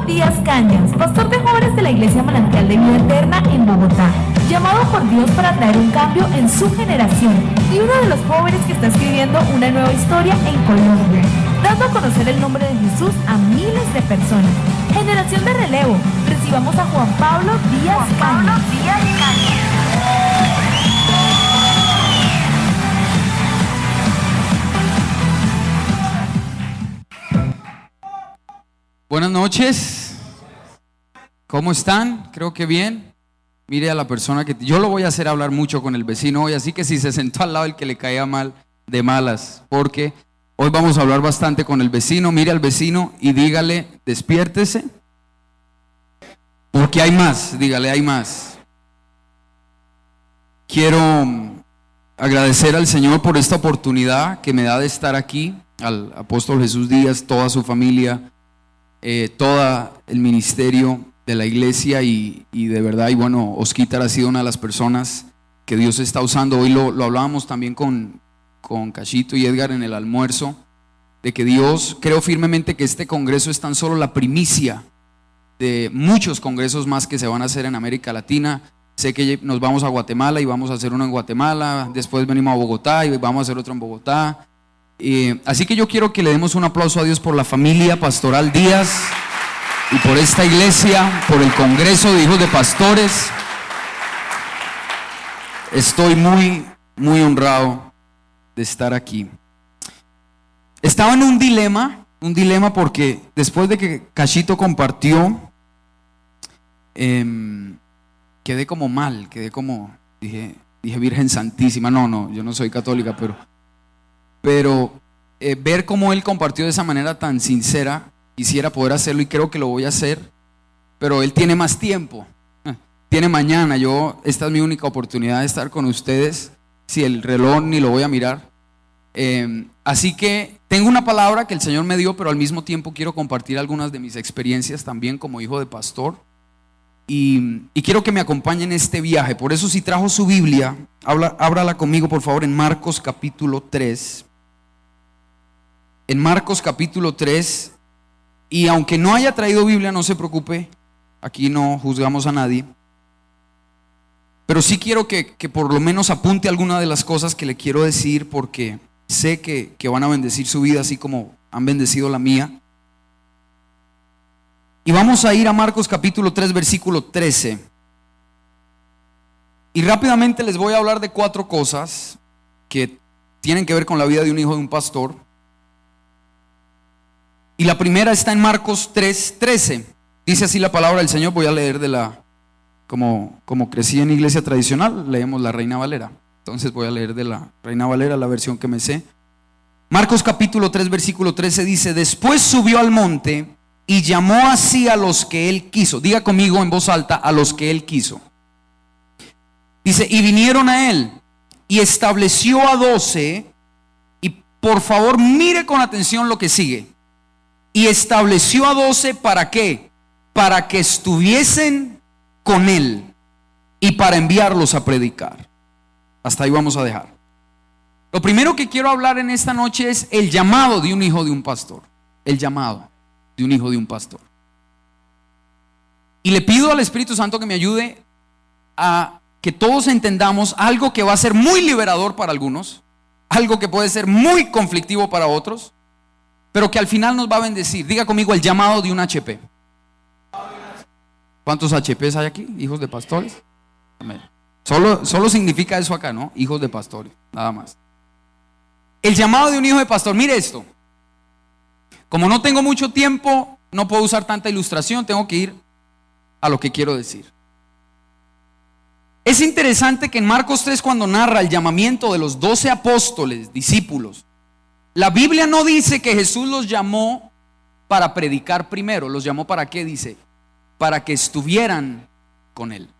Díaz Cañas, pastor de jóvenes de la Iglesia Manantial de Vida Eterna en Bogotá, llamado por Dios para traer un cambio en su generación y uno de los jóvenes que está escribiendo una nueva historia en Colombia, dando a conocer el nombre de Jesús a miles de personas. Generación de relevo, recibamos a Juan Pablo Díaz Cañas. Buenas noches, ¿cómo están? Creo que bien. Mire a la persona que yo lo voy a hacer hablar mucho con el vecino hoy, así que si se sentó al lado el que le caía mal, de malas, porque hoy vamos a hablar bastante con el vecino. Mire al vecino y dígale, despiértese, porque hay más, dígale, hay más. Quiero agradecer al Señor por esta oportunidad que me da de estar aquí, al apóstol Jesús Díaz, toda su familia, todo el ministerio de la iglesia y de verdad, y bueno, Osquitar ha sido una de las personas que Dios está usando. Hoy lo hablábamos también con Cachito y Edgar en el almuerzo, de que Dios, creo firmemente que este congreso es tan solo la primicia de muchos congresos más que se van a hacer en América Latina. Sé que nos vamos a Guatemala y vamos a hacer uno en Guatemala, después venimos a Bogotá y vamos a hacer otro en Bogotá. Así que yo quiero que le demos un aplauso a Dios por la familia pastoral Díaz y por esta iglesia, por el congreso de hijos de pastores. Estoy muy, muy honrado de estar aquí. Estaba en un dilema porque después de que Cachito compartió, quedé como mal, dije Virgen Santísima. No, yo no soy católica, pero ver cómo él compartió de esa manera tan sincera, quisiera poder hacerlo y creo que lo voy a hacer, pero él tiene más tiempo, tiene mañana. Esta es mi única oportunidad de estar con ustedes, si el reloj ni lo voy a mirar. Así que tengo una palabra que el Señor me dio, pero al mismo tiempo quiero compartir algunas de mis experiencias también como hijo de pastor. Y quiero que me acompañen en este viaje. Por eso, si trajo su Biblia, ábrala conmigo por favor en Marcos capítulo 3. En Marcos capítulo 3. Y aunque no haya traído Biblia, no se preocupe, aquí no juzgamos a nadie, pero sí quiero que por lo menos apunte alguna de las cosas que le quiero decir, porque sé que van a bendecir su vida así como han bendecido la mía. Y vamos a ir a Marcos capítulo 3 versículo 13. Y rápidamente les voy a hablar de 4 cosas que tienen que ver con la vida de un hijo de un pastor. Y la primera está en Marcos 3:13. Dice así la palabra del Señor. Voy a leer como crecí en iglesia tradicional, leemos la Reina Valera. Entonces voy a leer de la Reina Valera, la versión que me sé. Marcos capítulo 3 versículo 13 dice: después subió al monte y llamó así a los que él quiso. Diga conmigo en voz alta: a los que él quiso. Dice: y vinieron a él y estableció a 12. Y por favor mire con atención lo que sigue. Y estableció a 12 ¿para qué? Para que estuviesen con él y para enviarlos a predicar. Hasta ahí vamos a dejar. Lo primero que quiero hablar en esta noche es el llamado de un hijo de un pastor. El llamado de un hijo de un pastor. Y le pido al Espíritu Santo que me ayude a que todos entendamos algo que va a ser muy liberador para algunos, algo que puede ser muy conflictivo para otros, pero que al final nos va a bendecir. Diga conmigo: el llamado de un HP. ¿Cuántos HPs hay aquí? Hijos de pastores. Amén. Solo significa eso acá, ¿no? Hijos de pastores, nada más. El llamado de un hijo de pastor. Mire esto. Como no tengo mucho tiempo, no puedo usar tanta ilustración, tengo que ir a lo que quiero decir. Es interesante que en Marcos 3, cuando narra el llamamiento de los 12 apóstoles, discípulos, la Biblia no dice que Jesús los llamó para predicar primero. ¿Los llamó para qué? Dice: para que estuvieran con él.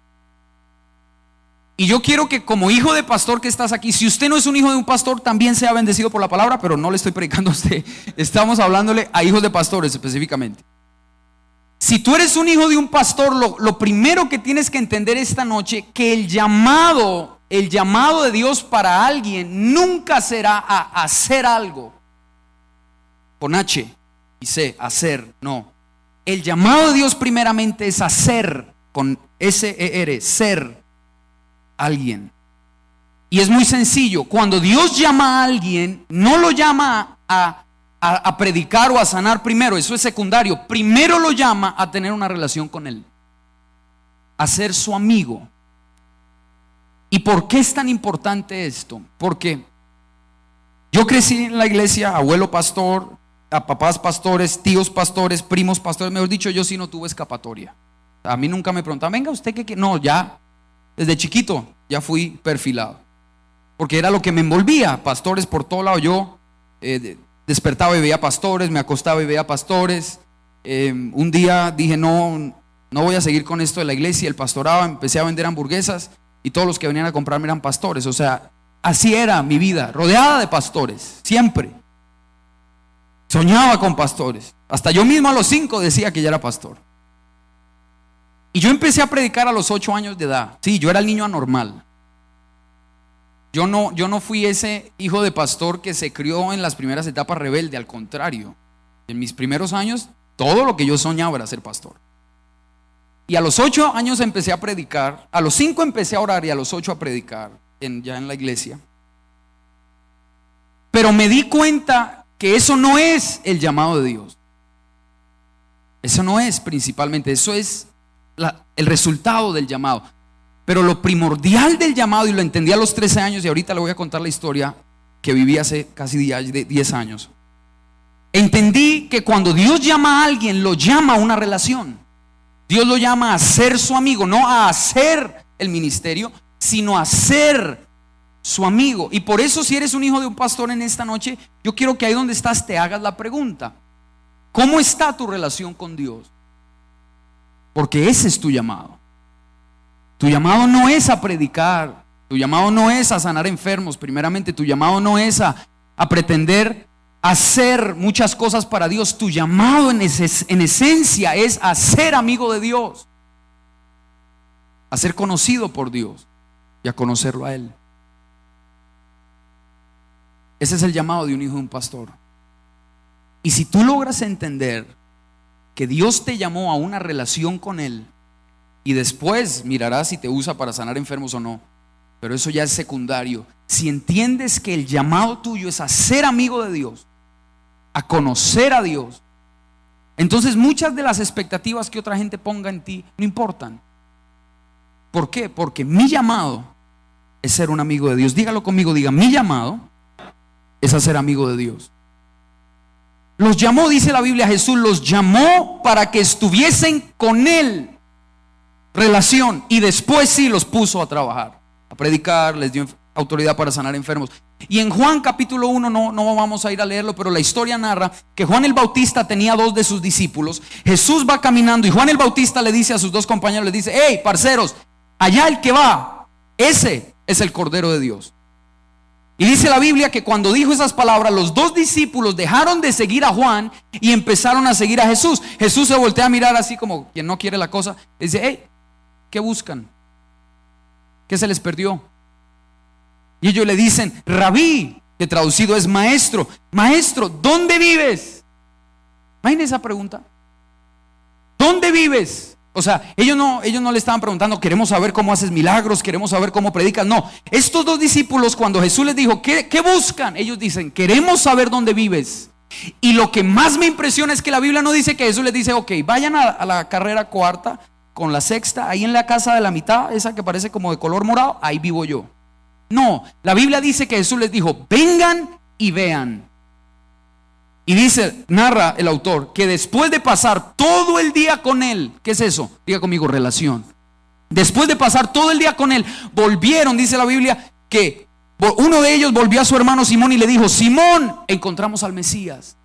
Y yo quiero que como hijo de pastor que estás aquí, si usted no es un hijo de un pastor, también sea bendecido por la palabra, pero no le estoy predicando a usted. Estamos hablándole a hijos de pastores específicamente. Si tú eres un hijo de un pastor, lo primero que tienes que entender esta noche, que el llamado de Dios para alguien nunca será a hacer algo con H y C, hacer, no. El llamado de Dios primeramente es a ser, con S-E-R, ser alguien. Y es muy sencillo. Cuando Dios llama a alguien, no lo llama a predicar o a sanar primero. Eso es secundario. Primero lo llama a tener una relación con Él, a ser su amigo. ¿Y por qué es tan importante esto? Porque yo crecí en la iglesia, abuelo pastor, a papás pastores, tíos pastores, primos pastores. Mejor dicho, yo sí no tuve escapatoria. A mí nunca me preguntaban, venga, ¿usted qué? No, ya desde chiquito ya fui perfilado, porque era lo que me envolvía, pastores por todo lado. Yo despertaba y veía pastores, me acostaba y veía pastores. Un día dije, no voy a seguir con esto de la iglesia, el pastorado. Empecé a vender hamburguesas y todos los que venían a comprarme eran pastores. O sea, así era mi vida, rodeada de pastores, siempre. Soñaba con pastores. Hasta yo mismo a los 5 decía que ya era pastor. Y yo empecé a predicar a los 8 años de edad. Sí, yo era el niño anormal. Yo no fui ese hijo de pastor que se crió en las primeras etapas rebelde. Al contrario, en mis primeros años todo lo que yo soñaba era ser pastor. Y a los 8 años empecé a predicar. A los 5 empecé a orar y a los 8 a predicar ya en la iglesia. Pero me di cuenta que eso no es el llamado de Dios. Eso no es principalmente, eso es el resultado del llamado. Pero lo primordial del llamado, y lo entendí a los 13 años, y ahorita le voy a contar la historia que viví hace casi 10 años. Entendí que cuando Dios llama a alguien, lo llama a una relación. Dios lo llama a ser su amigo, no a hacer el ministerio, sino a ser su amigo. Y por eso, si eres un hijo de un pastor en esta noche, yo quiero que ahí donde estás te hagas la pregunta: ¿cómo está tu relación con Dios? Porque ese es tu llamado. Tu llamado no es a predicar, tu llamado no es a sanar enfermos. Primeramente, tu llamado no es a pretender hacer muchas cosas para Dios. Tu llamado en esencia es a ser amigo de Dios, a ser conocido por Dios y a conocerlo a Él. Ese es el llamado de un hijo de un pastor. Y si tú logras entender que Dios te llamó a una relación con Él, y después mirarás si te usa para sanar enfermos o no, pero eso ya es secundario. Si entiendes que el llamado tuyo es a ser amigo de Dios, a conocer a Dios, entonces muchas de las expectativas que otra gente ponga en ti no importan. ¿Por qué? Porque mi llamado es ser un amigo de Dios. Dígalo conmigo, diga: mi llamado es a ser amigo de Dios. Los llamó, dice la Biblia, Jesús los llamó para que estuviesen con Él, relación, y después sí los puso a trabajar, a predicar, les dio autoridad para sanar enfermos. Y en Juan capítulo 1, no vamos a ir a leerlo, pero la historia narra que Juan el Bautista tenía 2 de sus discípulos. Jesús va caminando y Juan el Bautista le dice a sus 2 compañeros, le dice: hey, parceros, allá el que va, ese es el Cordero de Dios. Y dice la Biblia que cuando dijo esas palabras, los 2 discípulos dejaron de seguir a Juan y empezaron a seguir a Jesús. Jesús se voltea a mirar así como quien no quiere la cosa. Dice: hey, ¿qué buscan? ¿Qué se les perdió? Y ellos le dicen: Rabí, que traducido es maestro. Maestro, ¿dónde vives? Imagínense esa pregunta. ¿Dónde vives? O sea, ellos no le estaban preguntando: queremos saber cómo haces milagros, queremos saber cómo predicas. No, estos 2 discípulos, cuando Jesús les dijo: ¿qué buscan? Ellos dicen: queremos saber dónde vives. Y lo que más me impresiona es que la Biblia no dice que Jesús les dice: ok, vayan a la carrera 4ª con la 6ª, ahí en la casa de la mitad, esa que parece como de color morado, ahí vivo yo. No, la Biblia dice que Jesús les dijo: vengan y vean. Y dice, narra el autor, que después de pasar todo el día con Él, ¿qué es eso? Diga conmigo: relación. Después de pasar todo el día con Él, volvieron, dice la Biblia, que uno de ellos volvió a su hermano Simón y le dijo: Simón, encontramos al Mesías.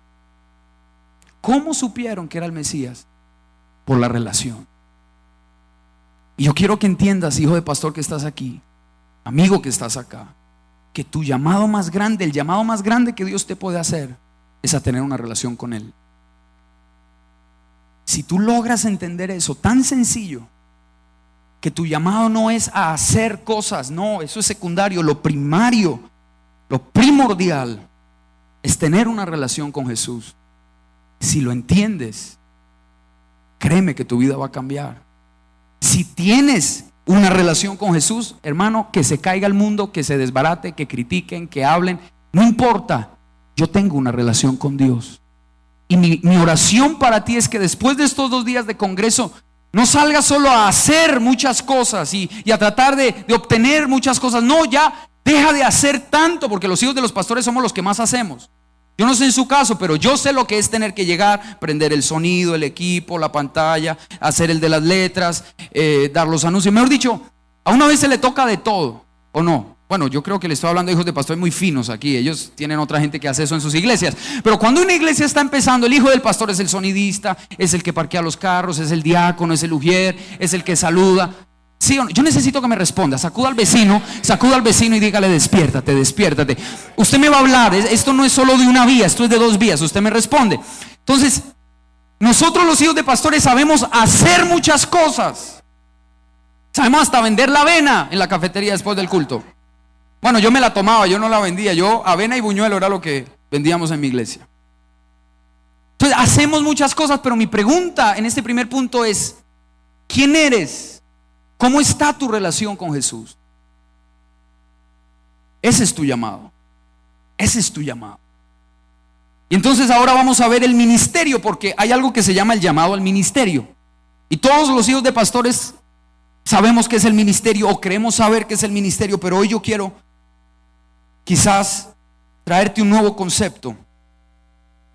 ¿Cómo supieron que era el Mesías? Por la relación. Y yo quiero que entiendas, hijo de pastor que estás aquí, amigo que estás acá, que tu llamado más grande, el llamado más grande que Dios te puede hacer, es a tener una relación con Él. Si tú logras entender eso, tan sencillo, que tu llamado no es a hacer cosas, no, eso es secundario. Lo primario, lo primordial es tener una relación con Jesús. Si lo entiendes, créeme que tu vida va a cambiar. Si tienes una relación con Jesús, hermano, que se caiga el mundo, que se desbarate, que critiquen, que hablen, no importa. Yo tengo una relación con Dios. Y mi oración para ti es que después de estos 2 días de congreso no salgas solo a hacer muchas cosas y a tratar de obtener muchas cosas. No, ya deja de hacer tanto, porque los hijos de los pastores somos los que más hacemos. Yo no sé en su caso, pero yo sé lo que es tener que llegar, prender el sonido, el equipo, la pantalla, hacer el de las letras, dar los anuncios. Mejor dicho, a una vez se le toca de todo, ¿o no? Bueno, yo creo que le estoy hablando de hijos de pastores muy finos aquí. Ellos tienen otra gente que hace eso en sus iglesias. Pero cuando una iglesia está empezando, el hijo del pastor es el sonidista, es el que parquea los carros, es el diácono, es el ujier, es el que saluda. ¿Sí o no? Yo necesito que me responda. Sacuda al vecino y dígale: despiértate, despiértate. Usted me va a hablar. Esto no es solo de una vía, esto es de 2 vías. Usted me responde. Entonces, nosotros los hijos de pastores sabemos hacer muchas cosas. Sabemos hasta vender la avena en la cafetería después del culto. Bueno, yo me la tomaba, yo no la vendía. Yo, avena y buñuelo era lo que vendíamos en mi iglesia. Entonces, hacemos muchas cosas, pero mi pregunta en este primer punto es: ¿quién eres? ¿Cómo está tu relación con Jesús? Ese es tu llamado. Ese es tu llamado. Y entonces ahora vamos a ver el ministerio, porque hay algo que se llama el llamado al ministerio. Y todos los hijos de pastores sabemos qué es el ministerio, o creemos saber qué es el ministerio, pero hoy yo quiero quizás traerte un nuevo concepto.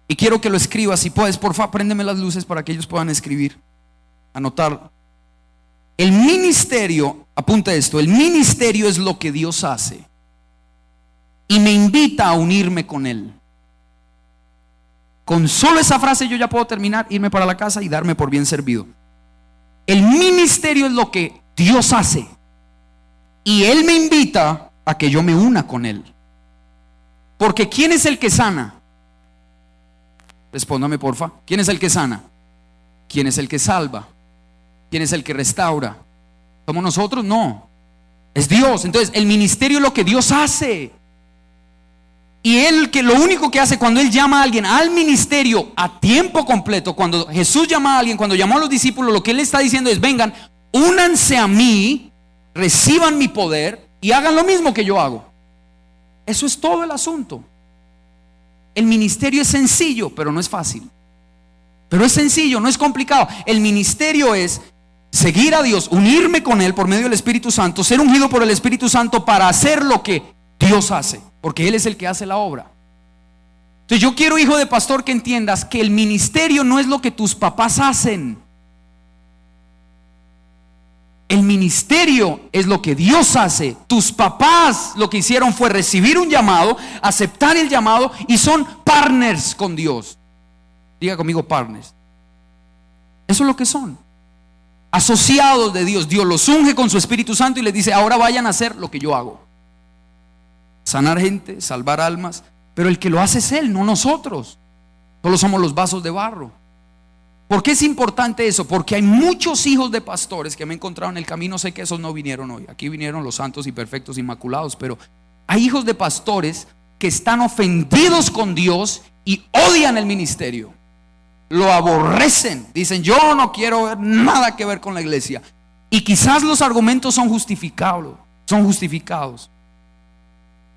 Y quiero que lo escribas. Si puedes, por favor, préndeme las luces para que ellos puedan escribir, anotarlo. El ministerio, apunta esto: el ministerio es lo que Dios hace y me invita a unirme con Él. Con solo esa frase yo ya puedo terminar, irme para la casa y darme por bien servido. El ministerio es lo que Dios hace y Él me invita a que yo me una con Él. Porque ¿quién es el que sana? Respóndame, porfa. ¿Quién es el que sana? ¿Quién es el que salva? ¿Quién es el que restaura? ¿Somos nosotros? No, es Dios. Entonces el ministerio es lo que Dios hace. Y Él, que lo único que hace cuando Él llama a alguien al ministerio a tiempo completo, cuando Jesús llama a alguien, cuando llamó a los discípulos, lo que Él está diciendo es: vengan, únanse a mí, reciban mi poder y hagan lo mismo que yo hago. Eso es todo el asunto. El ministerio es sencillo, pero no es fácil. Pero es sencillo, no es complicado. El ministerio es seguir a Dios, unirme con Él por medio del Espíritu Santo, ser ungido por el Espíritu Santo para hacer lo que Dios hace, porque Él es el que hace la obra. Entonces yo quiero, hijo de pastor, que entiendas que el ministerio no es lo que tus papás hacen. El ministerio es lo que Dios hace. Tus papás lo que hicieron fue recibir un llamado, aceptar el llamado y son partners con Dios. Diga conmigo: partners. Eso es lo que son. Asociados de Dios. Dios los unge con su Espíritu Santo y les dice: ahora vayan a hacer lo que yo hago. Sanar gente, salvar almas. Pero el que lo hace es Él, no nosotros. Solo somos los vasos de barro. ¿Por qué es importante eso? Porque hay muchos hijos de pastores que me he encontrado en el camino. Sé que esos no vinieron hoy. Aquí vinieron los santos y perfectos, inmaculados. Pero hay hijos de pastores que están ofendidos con Dios y odian el ministerio. Lo aborrecen, dicen: yo no quiero ver nada que ver con la iglesia. Y quizás los argumentos son justificados.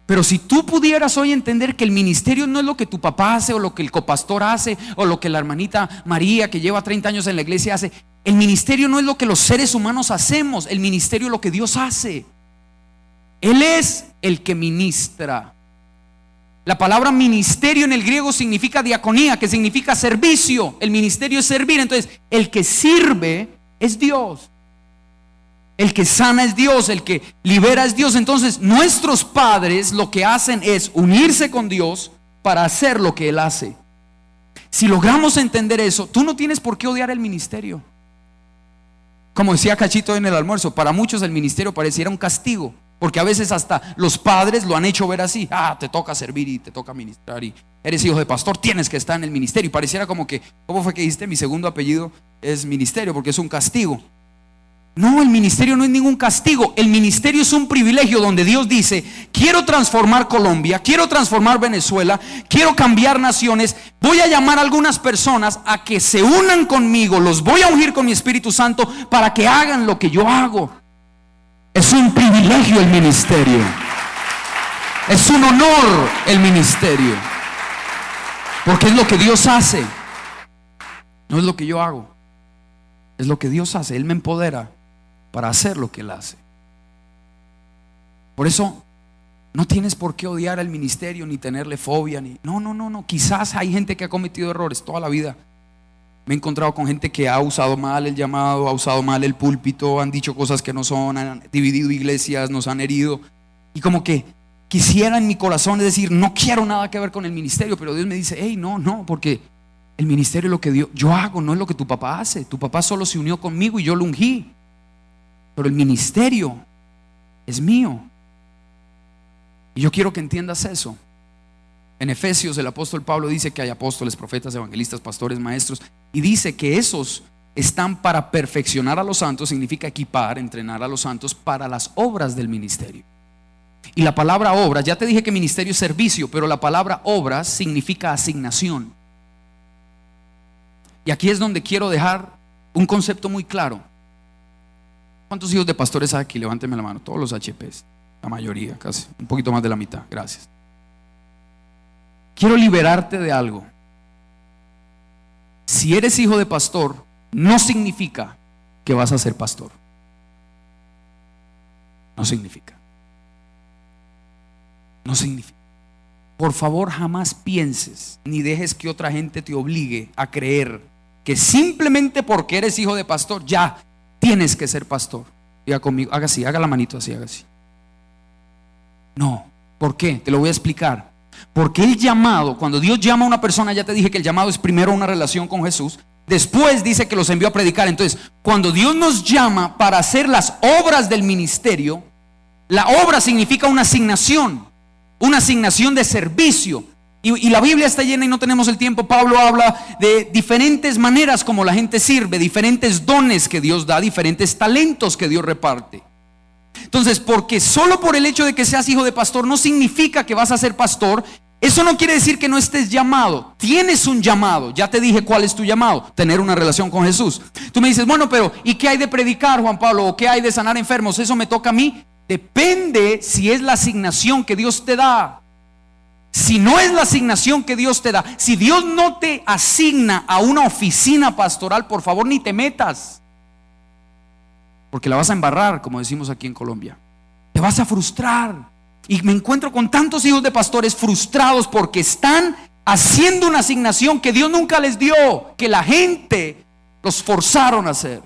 Pero si tú pudieras hoy entender que el ministerio no es lo que tu papá hace, o lo que el copastor hace, o lo que la hermanita María, que lleva 30 años en la iglesia, hace. El ministerio no es lo que los seres humanos hacemos. El ministerio es lo que Dios hace. Él es el que ministra. La palabra ministerio en el griego significa diaconía, que significa servicio. El ministerio es servir. Entonces el que sirve es Dios. El que sana es Dios, el que libera es Dios. Entonces nuestros padres lo que hacen es unirse con Dios para hacer lo que Él hace. Si logramos entender eso, tú no tienes por qué odiar el ministerio. Como decía Cachito en el almuerzo, para muchos el ministerio pareciera un castigo, porque a veces hasta los padres lo han hecho ver así. Te toca servir y te toca ministrar, y eres hijo de pastor, tienes que estar en el ministerio. Y pareciera como que, ¿cómo fue que dijiste? Mi segundo apellido es ministerio, porque es un castigo. No, el ministerio no es ningún castigo. El ministerio es un privilegio donde Dios dice: quiero transformar Colombia, quiero transformar Venezuela, quiero cambiar naciones. Voy a llamar a algunas personas a que se unan conmigo, los voy a ungir con mi Espíritu Santo para que hagan lo que yo hago. Es un privilegio el ministerio. Es un honor el ministerio. Porque es lo que Dios hace. No es lo que yo hago. Es lo que Dios hace. Él me empodera para hacer lo que Él hace. Por eso no tienes por qué odiar al ministerio, ni tenerle fobia, ni no. Quizás hay gente que ha cometido errores toda la vida. Me he encontrado con gente que ha usado mal el llamado, ha usado mal el púlpito, han dicho cosas que no son, han dividido iglesias, nos han herido. Y como que quisiera en mi corazón decir: no quiero nada que ver con el ministerio. Pero Dios me dice: hey, no, porque el ministerio es lo que yo hago, no es lo que tu papá hace. Tu papá solo se unió conmigo y yo lo ungí. Pero el ministerio es mío. Y yo quiero que entiendas eso. En Efesios el apóstol Pablo dice que hay apóstoles, profetas, evangelistas, pastores, maestros. Y dice que esos están para perfeccionar a los santos. Significa equipar, entrenar a los santos para las obras del ministerio. Y la palabra obras, ya te dije que ministerio es servicio, pero la palabra obras significa asignación. Y aquí es donde quiero dejar un concepto muy claro. ¿Cuántos hijos de pastores hay aquí? Levánteme la mano. Todos los HPs, la mayoría, casi, un poquito más de la mitad. Gracias. Quiero liberarte de algo. Si eres hijo de pastor, no significa que vas a ser pastor. No significa. No significa. Por favor, jamás pienses ni dejes que otra gente te obligue a creer que simplemente porque eres hijo de pastor ya tienes que ser pastor. Diga conmigo, haga así, haga la manito así, haga así. No, ¿por qué? Te lo voy a explicar. Porque el llamado, cuando Dios llama a una persona, ya te dije que el llamado es primero una relación con Jesús. Después dice que los envió a predicar. Entonces, cuando Dios nos llama para hacer las obras del ministerio, la obra significa una asignación de servicio. Y la Biblia está llena y no tenemos el tiempo. Pablo habla de diferentes maneras como la gente sirve, diferentes dones que Dios da, diferentes talentos que Dios reparte. Entonces, porque solo por el hecho de que seas hijo de pastor no significa que vas a ser pastor. Eso no quiere decir que no estés llamado. Tienes un llamado. Ya te dije cuál es tu llamado: tener una relación con Jesús. Tú me dices: bueno, pero ¿y qué hay de predicar, Juan Pablo? ¿O qué hay de sanar enfermos? ¿Eso me toca a mí? Depende si es la asignación que Dios te da. Si no es la asignación que Dios te da, si Dios no te asigna a una oficina pastoral, por favor ni te metas, porque la vas a embarrar, como decimos aquí en Colombia. Te vas a frustrar. Y me encuentro con tantos hijos de pastores frustrados porque están haciendo una asignación que Dios nunca les dio, que la gente los forzaron a hacer.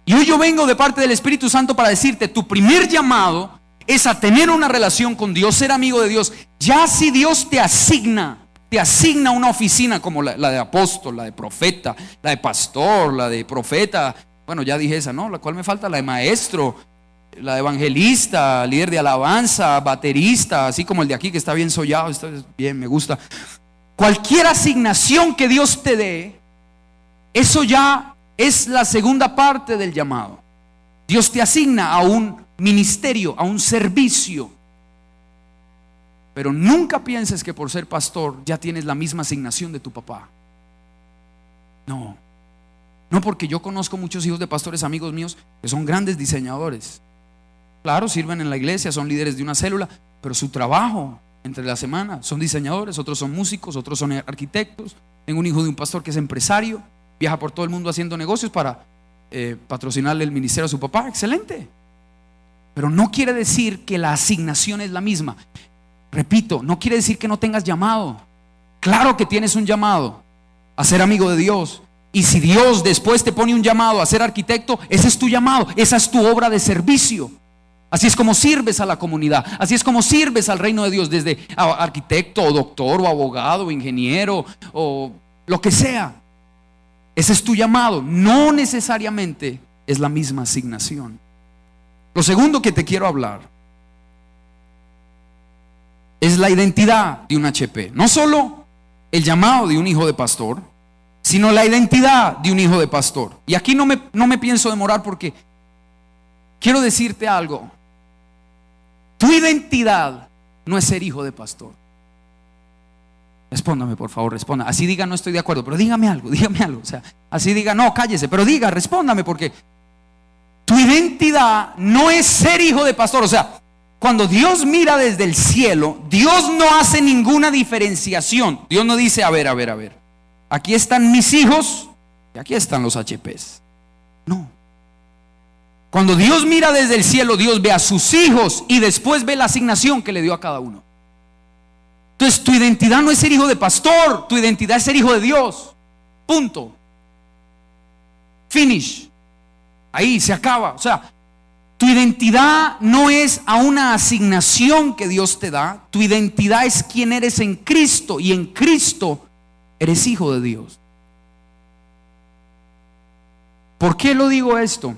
Y hoy yo vengo de parte del Espíritu Santo para decirte: tu primer llamado es a tener una relación con Dios, ser amigo de Dios. Ya si Dios te asigna una oficina como la de apóstol, la de profeta, la de pastor, la de profeta. Bueno, ya dije esa, ¿no? La cual me falta, la de maestro, la de evangelista, líder de alabanza, baterista, así como el de aquí que está bien sollado, está bien, me gusta. Cualquier asignación que Dios te dé, eso ya es la segunda parte del llamado. Dios te asigna a un ministerio, a un servicio. Pero nunca pienses que por ser pastor ya tienes la misma asignación de tu papá. No, porque yo conozco muchos hijos de pastores, amigos míos, que son grandes diseñadores. Claro, sirven en la iglesia, son líderes de una célula, pero su trabajo entre la semana son diseñadores, otros son músicos, otros son arquitectos. Tengo un hijo de un pastor que es empresario, viaja por todo el mundo haciendo negocios para patrocinarle el ministerio a su papá. Excelente. Pero no quiere decir que la asignación es la misma. Repito, no quiere decir que no tengas llamado. Claro que tienes un llamado a ser amigo de Dios. Y si Dios después te pone un llamado a ser arquitecto, ese es tu llamado, esa es tu obra de servicio. Así es como sirves a la comunidad, así es como sirves al reino de Dios, desde arquitecto o doctor o abogado o ingeniero o lo que sea. Ese es tu llamado, no necesariamente es la misma asignación. Lo segundo que te quiero hablar es la identidad de un HP. No solo el llamado de un hijo de pastor, sino la identidad de un hijo de pastor. Y aquí no me pienso demorar porque quiero decirte algo. Tu identidad no es ser hijo de pastor. Respóndame, por favor, responda. Así diga, no estoy de acuerdo, pero dígame algo. O sea, así diga, no, cállese, pero diga, respóndame, porque tu identidad no es ser hijo de pastor. O sea, cuando Dios mira desde el cielo, Dios no hace ninguna diferenciación. Dios no dice, a ver, aquí están mis hijos y aquí están los HPs. No. Cuando Dios mira desde el cielo, Dios ve a sus hijos y después ve la asignación que le dio a cada uno. Entonces tu identidad no es ser hijo de pastor, tu identidad es ser hijo de Dios. Punto. Finish. Ahí se acaba. O sea, tu identidad no es a una asignación que Dios te da. Tu identidad es quién eres en Cristo, y en Cristo eres hijo de Dios. ¿Por qué lo digo esto?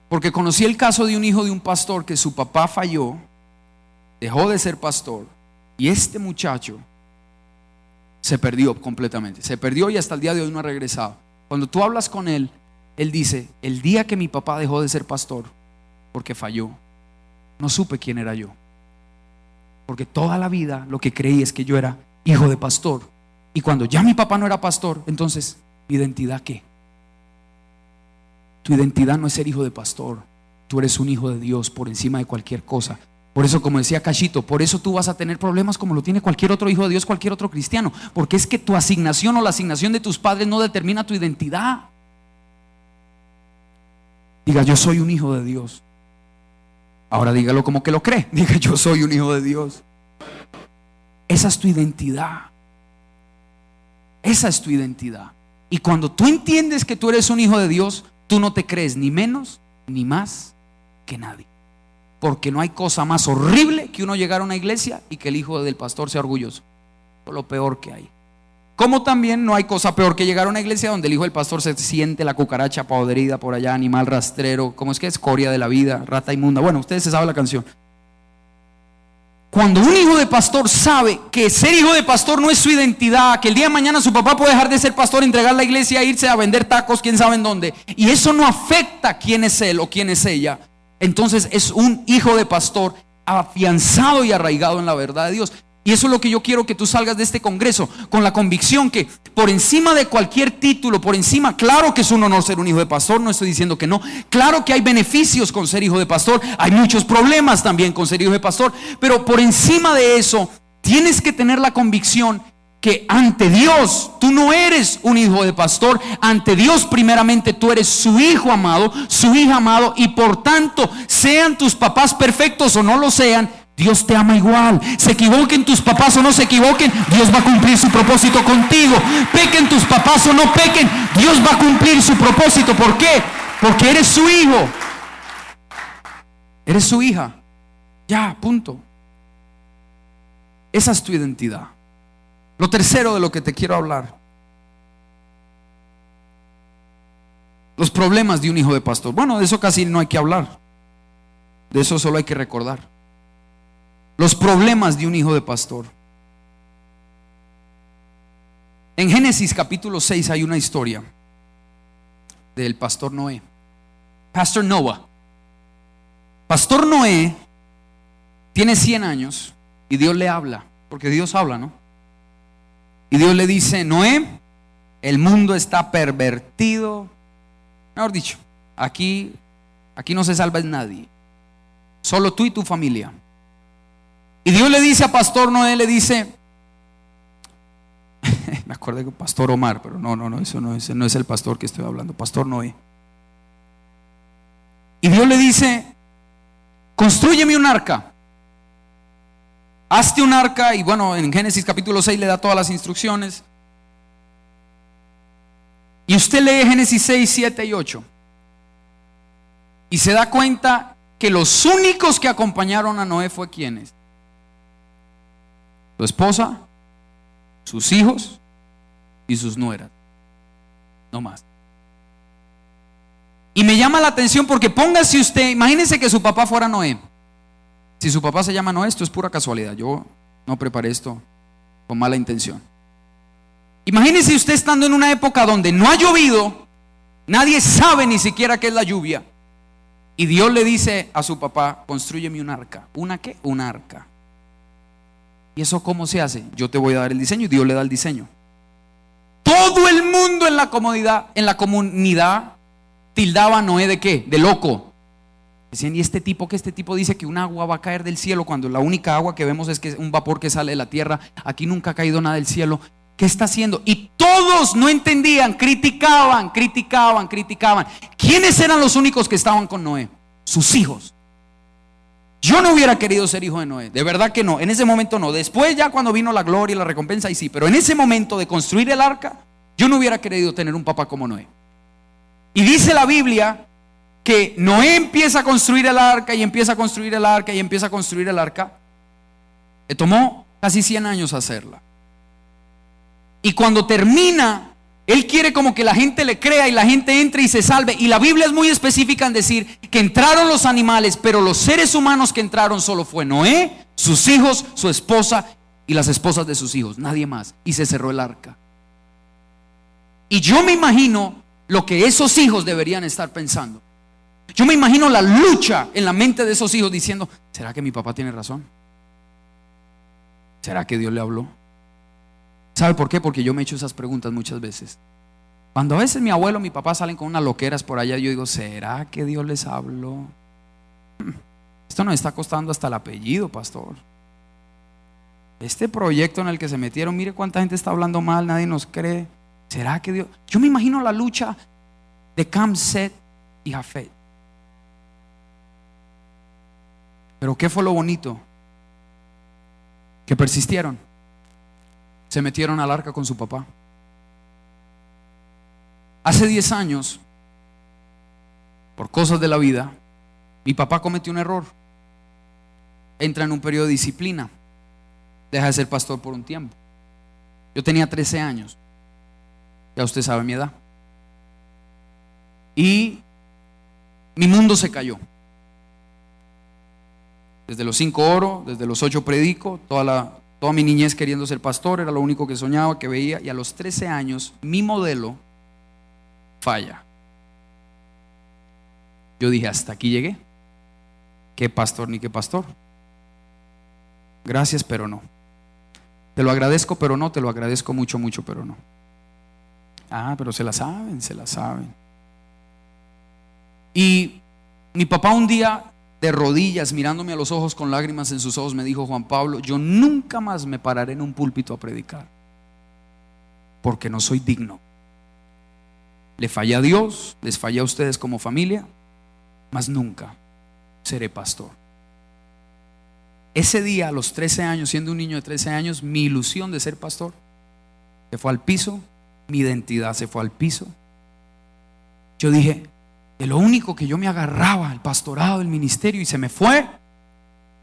Porque conocí el caso de un hijo de un pastor que su papá falló, dejó de ser pastor, y este muchacho se perdió completamente. Se perdió y hasta el día de hoy no ha regresado. Cuando tú hablas con él, él dice: el día que mi papá dejó de ser pastor, porque falló, no supe quién era yo. Porque toda la vida lo que creí es que yo era hijo de pastor. Y cuando ya mi papá no era pastor, entonces, ¿mi identidad qué? Tu identidad no es ser hijo de pastor. Tú eres un hijo de Dios por encima de cualquier cosa. Por eso, como decía Cachito, por eso tú vas a tener problemas como lo tiene cualquier otro hijo de Dios, cualquier otro cristiano. Porque es que tu asignación o la asignación de tus padres no determina tu identidad. Diga: yo soy un hijo de Dios. Ahora dígalo como que lo cree. Diga: yo soy un hijo de Dios. Esa es tu identidad. Esa es tu identidad. Y cuando tú entiendes que tú eres un hijo de Dios, tú no te crees ni menos ni más que nadie. Porque no hay cosa más horrible que uno llegar a una iglesia y que el hijo del pastor sea orgulloso. Es lo peor que hay. Como también no hay cosa peor que llegar a una iglesia donde el hijo del pastor se siente la cucaracha podrida por allá, animal rastrero, ¿cómo es que? Escoria de la vida, rata inmunda. Bueno, ustedes se saben la canción. Cuando un hijo de pastor sabe que ser hijo de pastor no es su identidad, que el día de mañana su papá puede dejar de ser pastor, entregar la iglesia e irse a vender tacos, quién sabe en dónde, y eso no afecta quién es él o quién es ella, entonces es un hijo de pastor afianzado y arraigado en la verdad de Dios. Y eso es lo que yo quiero, que tú salgas de este congreso con la convicción que por encima de cualquier título, por encima, claro que es un honor ser un hijo de pastor, no estoy diciendo que no, claro que hay beneficios con ser hijo de pastor, hay muchos problemas también con ser hijo de pastor, pero por encima de eso tienes que tener la convicción que ante Dios tú no eres un hijo de pastor. Ante Dios primeramente tú eres su hijo amado, su hija amado, y por tanto, sean tus papás perfectos o no lo sean, Dios te ama igual. Se equivoquen tus papás o no se equivoquen, Dios va a cumplir su propósito contigo. Pequen tus papás o no pequen, Dios va a cumplir su propósito. ¿Por qué? Porque eres su hijo, eres su hija. Ya, punto. Esa es tu identidad. Lo tercero de lo que te quiero hablar: los problemas de un hijo de pastor. Bueno, de eso casi no hay que hablar. De eso solo hay que recordar. Los problemas de un hijo de pastor. En Génesis capítulo 6 hay una historia del pastor Noé. Pastor Noah. Pastor Noé tiene 100 años y Dios le habla, porque Dios habla, ¿no? Y Dios le dice: Noé, el mundo está pervertido. Mejor dicho, aquí no se salva nadie, solo tú y tu familia. Y Dios le dice a Pastor Noé, le dice, me acuerdo de Pastor Omar, pero no, eso no es el pastor que estoy hablando, Pastor Noé. Y Dios le dice: constrúyeme un arca. Hazte un arca. Y bueno, en Génesis capítulo 6 le da todas las instrucciones. Y usted lee Génesis 6, 7 y 8 y se da cuenta que los únicos que acompañaron a Noé fue ¿quiénes? Su esposa, sus hijos y sus nueras. No más. Y me llama la atención porque póngase usted, imagínese que su papá fuera Noé. Si su papá se llama Noé, esto es pura casualidad. Yo no preparé esto con mala intención. Imagínese usted estando en una época donde no ha llovido, nadie sabe ni siquiera qué es la lluvia, y Dios le dice a su papá: constrúyeme un arca. ¿Una qué? Una arca. ¿Y eso cómo se hace? Yo te voy a dar el diseño, y Dios le da el diseño. Todo el mundo en la comunidad tildaba a Noé ¿de qué? De loco. Decían: ¿y este tipo qué? Este tipo dice que un agua va a caer del cielo cuando la única agua que vemos es que es un vapor que sale de la tierra. Aquí nunca ha caído nada del cielo. ¿Qué está haciendo? Y todos no entendían, criticaban. ¿Quiénes eran los únicos que estaban con Noé? Sus hijos. Yo no hubiera querido ser hijo de Noé, de verdad que no, en ese momento no. Después ya cuando vino la gloria y la recompensa, y sí, pero en ese momento de construir el arca, yo no hubiera querido tener un papá como Noé. Y dice la Biblia que Noé empieza a construir el arca y empieza a construir el arca y empieza a construir el arca. Le tomó casi 100 años hacerla. Y cuando termina, él quiere como que la gente le crea y la gente entre y se salve. Y la Biblia es muy específica en decir que entraron los animales, pero los seres humanos que entraron solo fue Noé, sus hijos, su esposa y las esposas de sus hijos, nadie más. Y se cerró el arca. Y yo me imagino lo que esos hijos deberían estar pensando. Yo me imagino la lucha en la mente de esos hijos diciendo: ¿será que mi papá tiene razón? ¿Será que Dios le habló? ¿Sabe por qué? Porque yo me he hecho esas preguntas muchas veces. Cuando a veces mi abuelo, mi papá salen con unas loqueras por allá, yo digo: ¿será que Dios les habló? Esto nos está costando hasta el apellido, pastor. Este proyecto en el que se metieron, mire cuánta gente está hablando mal, nadie nos cree. ¿Será que Dios? Yo me imagino la lucha de Cam, Set y Jafet. Pero ¿qué fue lo bonito? Que persistieron. Se metieron al arca con su papá. Hace 10 años, por cosas de la vida, mi papá cometió un error. Entra en un periodo de disciplina. Deja de ser pastor por un tiempo. Yo tenía 13 años. Ya usted sabe mi edad. Y mi mundo se cayó. Desde los 5 oro, desde los 8 predico, toda mi niñez queriendo ser pastor, era lo único que soñaba, que veía. Y a los 13 años, mi modelo falla. Yo dije: hasta aquí llegué. ¿Qué pastor ni qué pastor? Gracias, pero no. Te lo agradezco, pero no. Te lo agradezco mucho, mucho, pero no. Pero se la saben. Y mi papá un día, de rodillas, mirándome a los ojos con lágrimas en sus ojos, me dijo: Juan Pablo, yo nunca más me pararé en un púlpito a predicar, porque no soy digno. Le fallé a Dios, les fallé a ustedes como familia, mas nunca seré pastor. Ese día, a los 13 años, siendo un niño de 13 años, mi ilusión de ser pastor se fue al piso, mi identidad se fue al piso. Yo dije: de lo único que yo me agarraba, el pastorado, el ministerio, y se me fue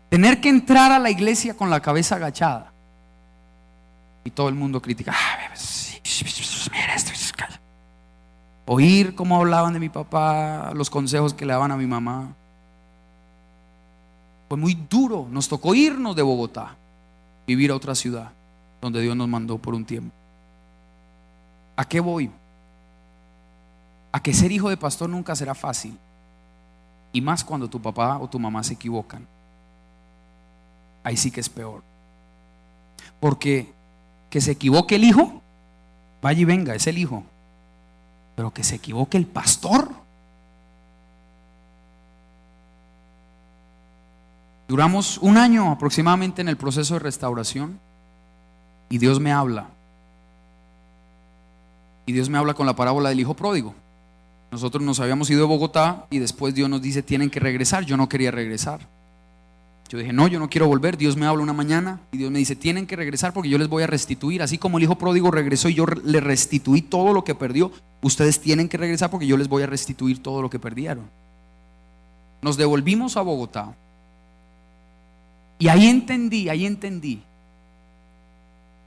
tener que entrar a la iglesia con la cabeza agachada. Y todo el mundo critica. Mira esto. Oír cómo hablaban de mi papá, los consejos que le daban a mi mamá. Fue muy duro. Nos tocó irnos de Bogotá, vivir a otra ciudad donde Dios nos mandó por un tiempo. ¿A qué voy? A que ser hijo de pastor nunca será fácil, y más cuando tu papá o tu mamá se equivocan. Ahí sí que es peor, porque que se equivoque el hijo, vaya y venga, es el hijo, pero que se equivoque el pastor. Duramos un año aproximadamente en el proceso de restauración, y Dios me habla con la parábola del hijo pródigo. Nosotros nos habíamos ido de Bogotá y después Dios nos dice: tienen que regresar. Yo no quería regresar. Yo dije: no, yo no quiero volver. Dios me habla una mañana y Dios me dice: tienen que regresar porque yo les voy a restituir. Así como el hijo pródigo regresó y yo le restituí todo lo que perdió, ustedes tienen que regresar porque yo les voy a restituir todo lo que perdieron. Nos devolvimos a Bogotá y ahí entendí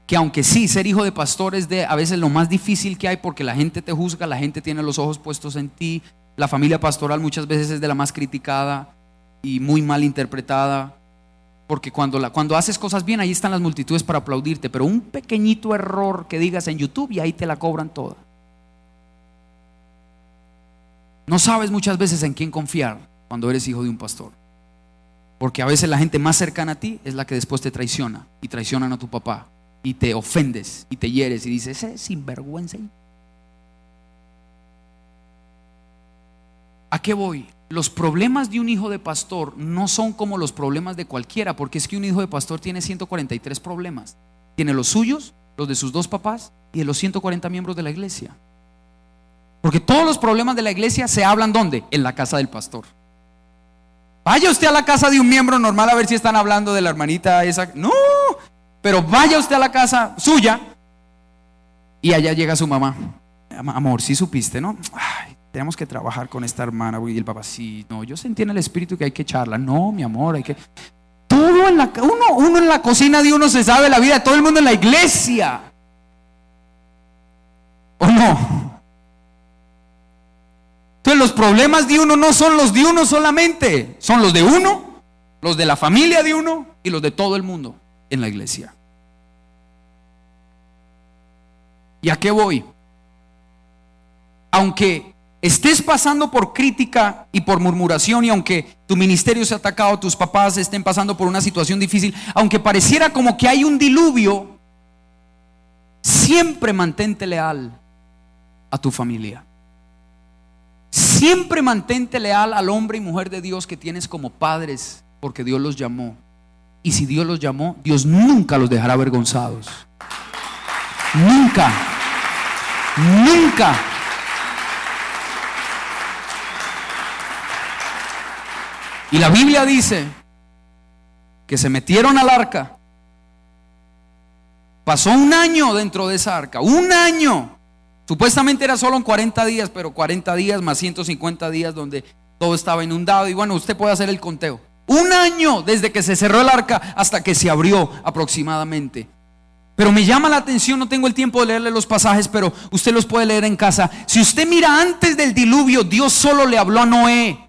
que aunque sí, ser hijo de pastor es a veces lo más difícil que hay, porque la gente te juzga, la gente tiene los ojos puestos en ti. La familia pastoral muchas veces es de la más criticada y muy mal interpretada. porque cuando haces cosas bien, ahí están las multitudes para aplaudirte, pero un pequeñito error que digas en YouTube y ahí te la cobran toda. No sabes muchas veces en quién confiar cuando eres hijo de un pastor, porque a veces la gente más cercana a ti es la que después te traiciona, y traicionan a tu papá, y te ofendes, y te hieres, y dices, ese es sinvergüenza. ¿A qué voy? Los problemas de un hijo de pastor no son como los problemas de cualquiera, porque es que un hijo de pastor tiene 143 problemas. Tiene los suyos, los de sus dos papás y de los 140 miembros de la iglesia. Porque todos los problemas de la iglesia se hablan ¿dónde? En la casa del pastor. Vaya usted a la casa de un miembro normal a ver si están hablando de la hermanita esa. No, pero vaya usted a la casa suya y allá llega su mamá. Amor, sí supiste, ¿no? Ay, tenemos que trabajar con esta hermana. Y el papá, sí, no, yo sentí en el espíritu que hay que echarla. No, mi amor, hay que... Todo en uno en la cocina de uno se sabe la vida de todo el mundo en la iglesia. ¿O no? Entonces los problemas de uno no son los de uno solamente, son los de uno, los de la familia de uno y los de todo el mundo en la iglesia. ¿Y a qué voy? Aunque estés pasando por crítica y por murmuración, y aunque tu ministerio sea atacado, tus papás estén pasando por una situación difícil, aunque pareciera como que hay un diluvio, siempre mantente leal a tu familia. Siempre mantente leal al hombre y mujer de Dios que tienes como padres, porque Dios los llamó. Y si Dios los llamó, Dios nunca los dejará avergonzados. Nunca. Nunca. Y la Biblia dice que se metieron al arca. Pasó un año dentro de esa arca. Un año. Supuestamente era solo en 40 días, pero 40 días más 150 días donde todo estaba inundado. Y bueno, usted puede hacer el conteo. Un año desde que se cerró el arca hasta que se abrió aproximadamente. Pero me llama la atención, no tengo el tiempo de leerle los pasajes, pero usted los puede leer en casa. Si usted mira antes del diluvio, Dios solo le habló a Noé.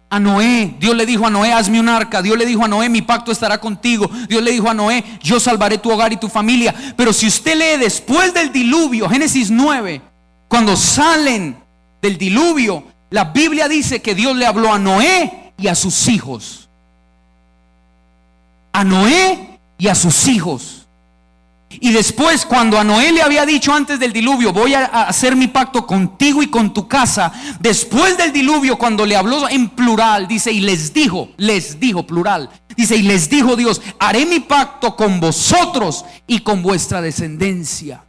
A Noé, Dios le dijo a Noé, hazme un arca. Dios le dijo a Noé, mi pacto estará contigo. Dios le dijo a Noé, yo salvaré tu hogar y tu familia. Pero si usted lee después del diluvio, Génesis 9, cuando salen del diluvio, la Biblia dice que Dios le habló a Noé y a sus hijos. A Noé y a sus hijos. Y después, cuando a Noé le había dicho antes del diluvio, voy a hacer mi pacto contigo y con tu casa, después del diluvio, cuando le habló en plural, dice, y les dijo plural, dice, y les dijo Dios, haré mi pacto con vosotros y con vuestra descendencia.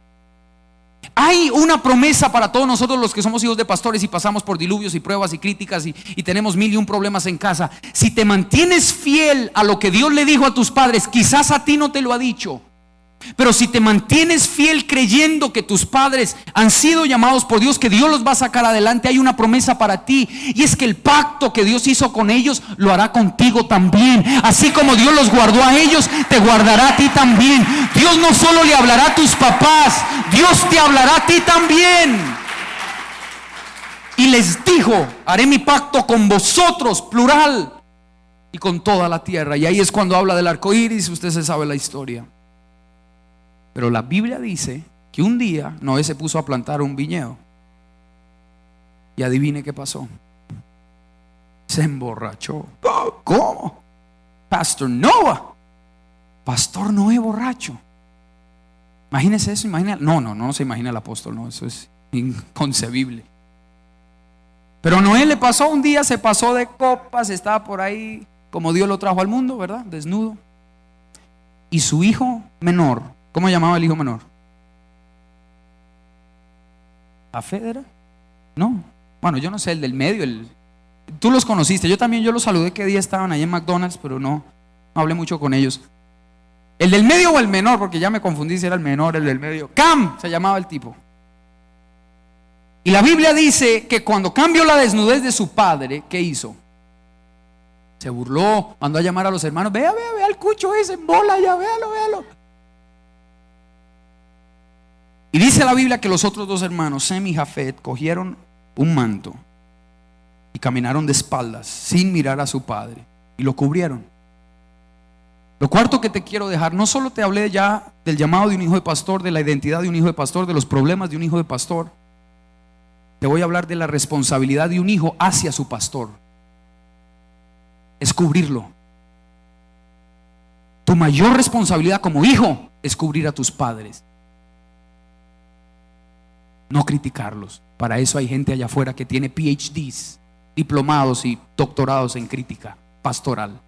Hay una promesa para todos nosotros los que somos hijos de pastores y pasamos por diluvios y pruebas y críticas y tenemos 1001 problemas en casa. Si te mantienes fiel a lo que Dios le dijo a tus padres, quizás a ti no te lo ha dicho, pero si te mantienes fiel creyendo que tus padres han sido llamados por Dios, que Dios los va a sacar adelante, hay una promesa para ti, y es que el pacto que Dios hizo con ellos lo hará contigo también. Así como Dios los guardó a ellos, te guardará a ti también. Dios no solo le hablará a tus papás, Dios te hablará a ti también. Y les dijo, haré mi pacto con vosotros, plural, y con toda la tierra. Y ahí es cuando habla del arco iris, usted se sabe la historia. Pero la Biblia dice que un día Noé se puso a plantar un viñedo. Y adivine qué pasó. Se emborrachó. ¿Cómo? Pastor Noah. Pastor Noé borracho. Imagínese eso, no se imagina el apóstol, no, eso es inconcebible. Pero Noé le pasó un día, se pasó de copas, estaba por ahí como Dios lo trajo al mundo, ¿verdad? Desnudo. Y su hijo menor, ¿cómo llamaba el hijo menor? ¿Jafet era? No. Bueno, yo no sé, el del medio. Tú los conociste. Yo los saludé que día estaban ahí en McDonald's, pero no hablé mucho con ellos. ¿El del medio o el menor? Porque ya me confundí si era el menor, el del medio. Cam se llamaba el tipo. Y la Biblia dice que cuando cambió la desnudez de su padre, ¿qué hizo? Se burló, mandó a llamar a los hermanos. Vea el cucho ese en bola ya, véalo. Y dice la Biblia que los otros dos hermanos, Sem y Jafet, cogieron un manto y caminaron de espaldas sin mirar a su padre y lo cubrieron. Lo cuarto que te quiero dejar, no solo te hablé ya del llamado de un hijo de pastor, de la identidad de un hijo de pastor, de los problemas de un hijo de pastor. Te voy a hablar de la responsabilidad de un hijo hacia su pastor. Es cubrirlo. Tu mayor responsabilidad como hijo es cubrir a tus padres, no criticarlos. Para eso hay gente allá afuera que tiene PhDs, diplomados y doctorados en crítica pastoral.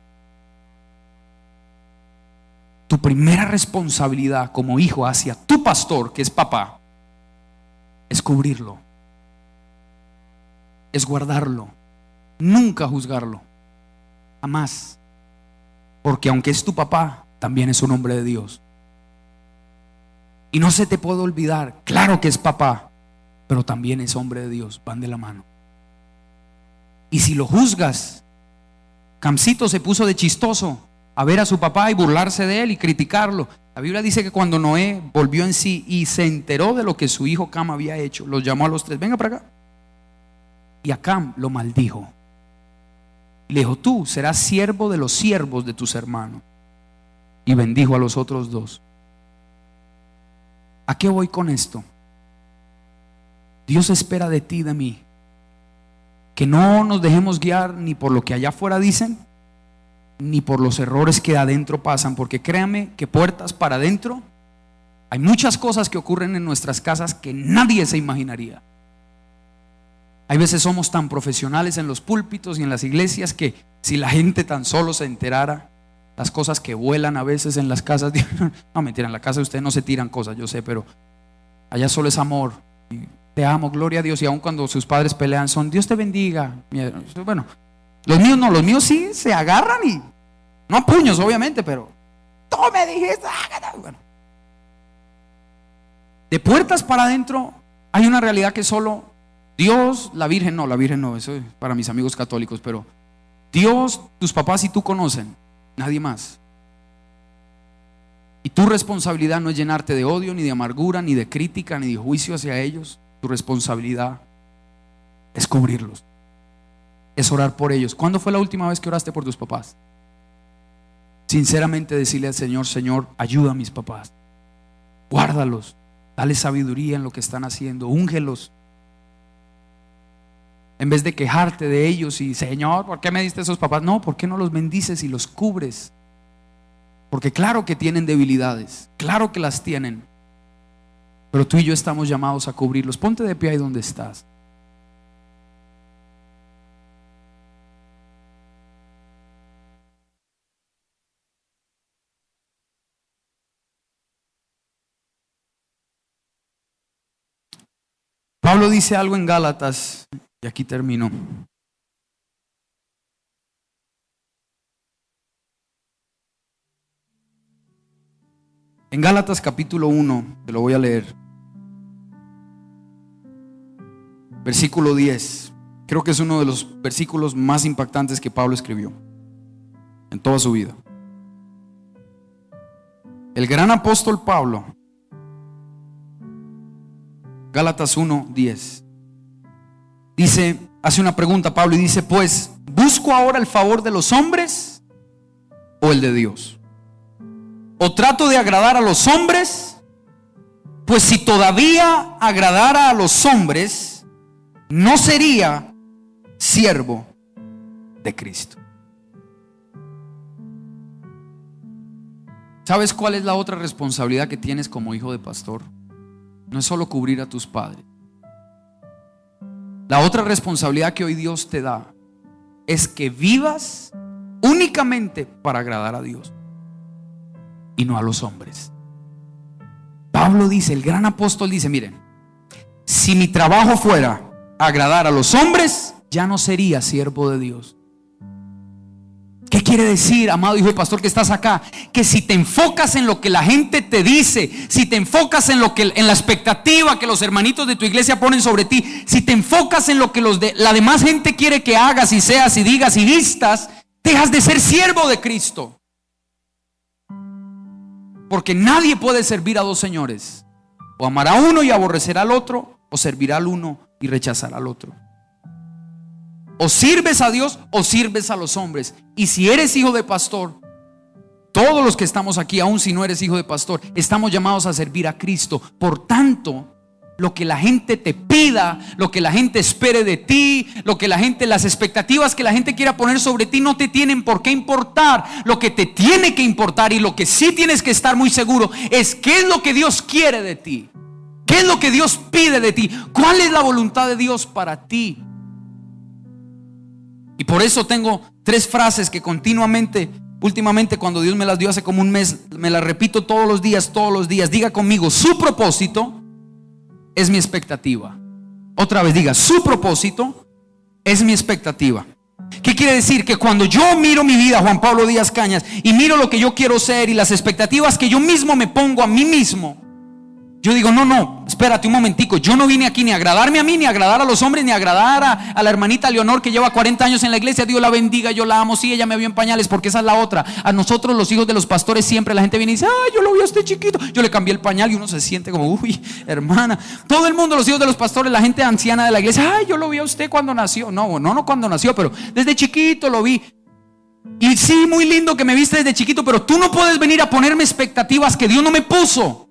Tu primera responsabilidad como hijo hacia tu pastor, que es papá, es cubrirlo, es guardarlo, nunca juzgarlo, jamás. Porque aunque es tu papá, también es un hombre de Dios. Y no se te puede olvidar, claro que es papá, pero también es hombre de Dios, van de la mano. Y si lo juzgas, Camcito se puso de chistoso a ver a su papá y burlarse de él y criticarlo. La Biblia dice que cuando Noé volvió en sí y se enteró de lo que su hijo Cam había hecho, los llamó a los tres: venga para acá. Y a Cam lo maldijo. Y le dijo: tú serás siervo de los siervos de tus hermanos. Y bendijo a los otros dos. ¿A qué voy con esto? Dios espera de ti y de mí que no nos dejemos guiar ni por lo que allá afuera dicen, ni por los errores que adentro pasan. Porque créame que puertas para adentro, hay muchas cosas que ocurren en nuestras casas que nadie se imaginaría. Hay veces somos tan profesionales en los púlpitos y en las iglesias que si la gente tan solo se enterara las cosas que vuelan a veces en las casas. No, mentira, en la casa de ustedes no se tiran cosas, yo sé, pero allá solo es amor. Te amo, gloria a Dios. Y aun cuando sus padres pelean son: Dios te bendiga. Bueno, los míos no, los míos sí se agarran, y no a puños obviamente, pero tú me dijiste. Bueno, de puertas para adentro hay una realidad que solo Dios, la Virgen no, eso es para mis amigos católicos, pero Dios, tus papás y tú conocen, nadie más. Y tu responsabilidad no es llenarte de odio, ni de amargura, ni de crítica, ni de juicio hacia ellos. Tu responsabilidad es cubrirlos, es orar por ellos. ¿Cuándo fue la última vez que oraste por tus papás? Sinceramente decirle al Señor: Señor, ayuda a mis papás, guárdalos, dale sabiduría en lo que están haciendo, úngelos. En vez de quejarte de ellos y: Señor, ¿por qué me diste esos papás? No, ¿por qué no los bendices y los cubres? Porque claro que tienen debilidades, claro que las tienen, pero tú y yo estamos llamados a cubrirlos. Ponte de pie ahí donde estás. Pablo dice algo en Gálatas, y aquí termino. En Gálatas capítulo 1, te lo voy a leer. Versículo 10. Creo que es uno de los versículos más impactantes que Pablo escribió en toda su vida. El gran apóstol Pablo, Gálatas 1, 10, dice, hace una pregunta Pablo y dice: pues, ¿busco ahora el favor de los hombres o el de Dios? ¿O trato de agradar a los hombres? Pues si todavía agradara a los hombres, no sería siervo de Cristo. ¿Sabes cuál es la otra responsabilidad que tienes como hijo de pastor? No es solo cubrir a tus padres. La otra responsabilidad que hoy Dios te da es que vivas únicamente para agradar a Dios y no a los hombres. Pablo dice, el gran apóstol dice: miren, si mi trabajo fuera agradar a los hombres, ya no sería siervo de Dios. ¿Qué quiere decir, amado hijo de pastor que estás acá? Que si te enfocas en lo que la gente te dice, si te enfocas en la expectativa que los hermanitos de tu iglesia ponen sobre ti, si te enfocas en lo que la demás gente quiere que hagas y seas y digas y vistas, dejas de ser siervo de Cristo. Porque nadie puede servir a dos señores: o amar a uno y aborrecer al otro, o servir al uno y rechazar al otro. O sirves a Dios o sirves a los hombres. Y si eres hijo de pastor, Todos los que estamos aquí, aun si no eres hijo de pastor, estamos llamados a servir a Cristo. Por tanto, lo que la gente te pida, lo que la gente espere de ti, las expectativas que la gente quiera poner sobre ti no te tienen por qué importar. Lo que te tiene que importar y lo que sí tienes que estar muy seguro es qué es lo que Dios quiere de ti, qué es lo que Dios pide de ti, cuál es la voluntad de Dios para ti. Y por eso tengo 3 frases que últimamente cuando Dios me las dio hace como un mes, me las repito todos los días. Diga conmigo: su propósito es mi expectativa. Otra vez diga: su propósito es mi expectativa. ¿Qué quiere decir? Que cuando yo miro mi vida, Juan Pablo Díaz Cañas, y miro lo que yo quiero ser y las expectativas que yo mismo me pongo a mí mismo, yo digo: no, espérate un momentico. Yo no vine aquí ni a agradarme a mí, ni a agradar a los hombres, ni a agradar a la hermanita Leonor que lleva 40 años en la iglesia. Dios la bendiga, yo la amo. Sí, ella me vio en pañales, porque esa es la otra. A nosotros los hijos de los pastores siempre la gente viene y dice: ay, yo lo vi a usted chiquito, yo le cambié el pañal, y uno se siente como: uy, hermana. Todo el mundo, los hijos de los pastores, la gente anciana de la iglesia: ay, yo lo vi a usted cuando nació. No cuando nació, pero desde chiquito lo vi. Y sí, muy lindo que me viste desde chiquito, pero tú no puedes venir a ponerme expectativas que Dios no me puso,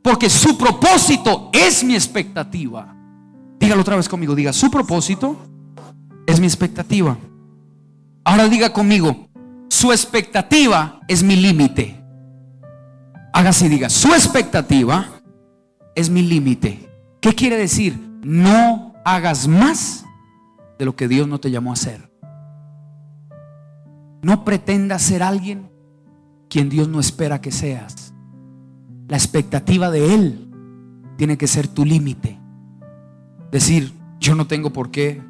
porque su propósito es mi expectativa. Dígalo otra vez conmigo, diga: su propósito es mi expectativa. Ahora diga conmigo: su expectativa es mi límite. Haga así, diga: su expectativa es mi límite. ¿Qué quiere decir? No hagas más de lo que Dios no te llamó a hacer. No pretendas ser alguien quien Dios no espera que seas. La expectativa de Él tiene que ser tu límite. Decir: yo no tengo por qué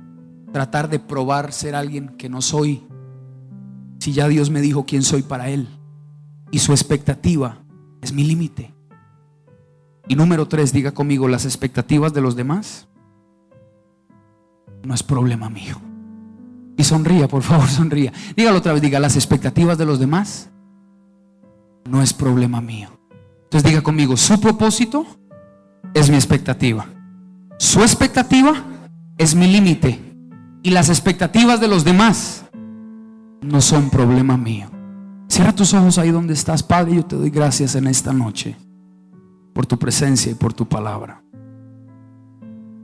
tratar de probar ser alguien que no soy, si ya Dios me dijo quién soy para Él. Y su expectativa es mi límite. Y número 3, diga conmigo: las expectativas de los demás no es problema mío. Y sonría, por favor, sonría. Dígalo otra vez, diga: las expectativas de los demás no es problema mío. Entonces diga conmigo: su propósito es mi expectativa, su expectativa es mi límite, y las expectativas de los demás no son problema mío. Cierra tus ojos ahí donde estás. Padre, yo te doy gracias en esta noche por tu presencia y por tu palabra.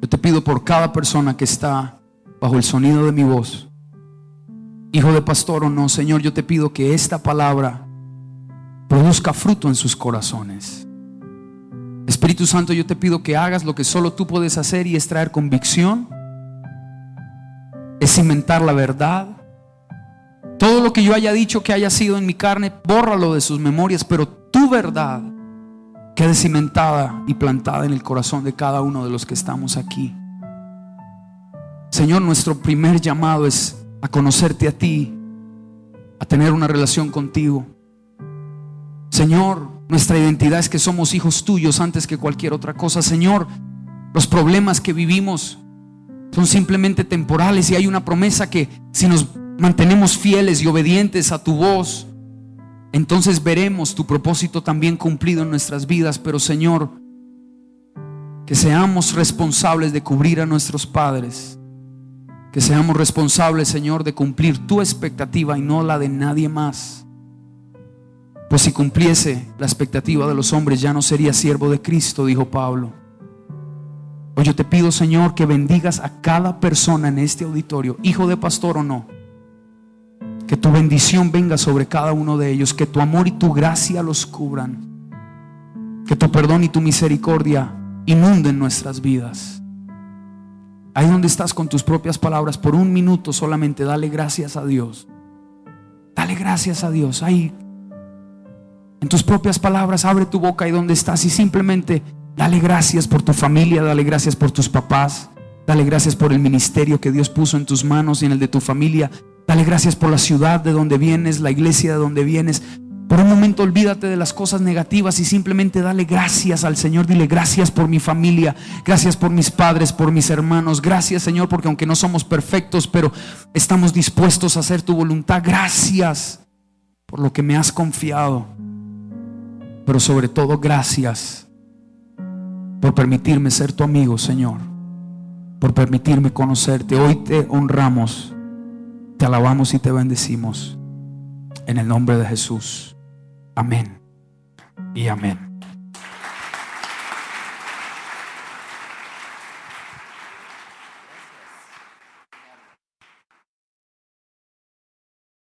Yo te pido por cada persona que está bajo el sonido de mi voz, hijo de pastor o no, Señor, yo te pido que esta palabra produzca fruto en sus corazones. Espíritu Santo, yo te pido que hagas lo que solo tú puedes hacer, y es traer convicción, es cimentar la verdad. Todo lo que yo haya dicho que haya sido en mi carne, bórralo de sus memorias, pero tu verdad quede cimentada y plantada en el corazón de cada uno de los que estamos aquí. Señor, nuestro primer llamado es a conocerte a ti, a tener una relación contigo. Señor, nuestra identidad es que somos hijos tuyos antes que cualquier otra cosa. Señor, los problemas que vivimos son simplemente temporales, y hay una promesa que si nos mantenemos fieles y obedientes a tu voz, entonces veremos tu propósito también cumplido en nuestras vidas. Pero Señor, que seamos responsables de cubrir a nuestros padres, que seamos responsables, Señor, de cumplir tu expectativa y no la de nadie más. Pues si cumpliese la expectativa de los hombres, ya no sería siervo de Cristo, dijo Pablo. Hoy yo te pido, Señor, que bendigas a cada persona en este auditorio, hijo de pastor o no. Que tu bendición venga sobre cada uno de ellos, que tu amor y tu gracia los cubran, que tu perdón y tu misericordia inunden nuestras vidas. Ahí donde estás, con tus propias palabras, por un minuto solamente dale gracias a Dios. Dale gracias a Dios. Ahí en tus propias palabras, abre tu boca ahí donde estás y simplemente dale gracias por tu familia, dale gracias por tus papás, dale gracias por el ministerio que Dios puso en tus manos y en el de tu familia. Dale gracias por la ciudad de donde vienes, la iglesia de donde vienes. Por un momento olvídate de las cosas negativas y simplemente dale gracias al Señor. Dile: gracias por mi familia, gracias por mis padres, por mis hermanos. Gracias, Señor, porque aunque no somos perfectos, pero estamos dispuestos a hacer tu voluntad. Gracias por lo que me has confiado, pero sobre todo gracias por permitirme ser tu amigo, Señor, por permitirme conocerte. Hoy te honramos, te alabamos y te bendecimos en el nombre de Jesús. Amén y amén.